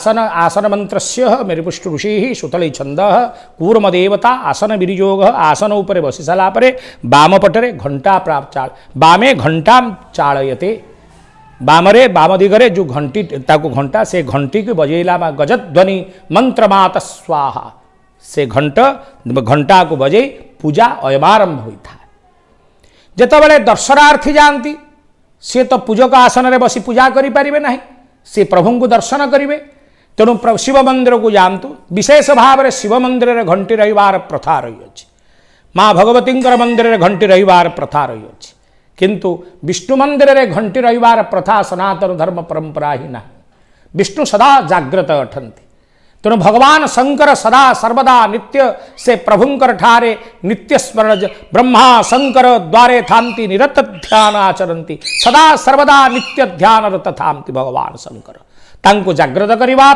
आसन मंत्रस्य मेरुपुष्ट ऋषि सुतली छंद कूर्म देवता आसन विनियोग आसन उपरे बसी सारा बाम पटरे घंटा प्राप्त बामे घंटा चालयते बामरे बाम दिगरे जो घंटी ताको घंटा से घंटी को बजेला गजध्वनि मंत्र मात स्वाहा से घंटा को बजे पूजा अयमारंभ होता है। जेतबेले दर्शनार्थी जाती सी तो पूजक आसन में बसी पूजा करें ना सी प्रभु को दर्शन करेंगे। तेणु शिव मंदिर को जातु विशेष भाव में शिव मंदिर में घंटी रहीबार प्रथा रही माँ भगवती मंदिर में घंटी रहीबार प्रथा रही किंतु विष्णु मंदिर में घंटी रहीबार प्रथा सनातन धर्म परंपरा ही ना। विष्णु सदा जाग्रत अटंती तेणु भगवान शंकर सदा सर्वदा नित्य से प्रभुंकर ठारे नित्य स्मरण ब्रह्मा शंकर द्वारे थांति निरत ध्यान आचरती सदा सर्वदा नित्य ध्यान रत थांति भगवान शंकर तांको जाग्रत करिवा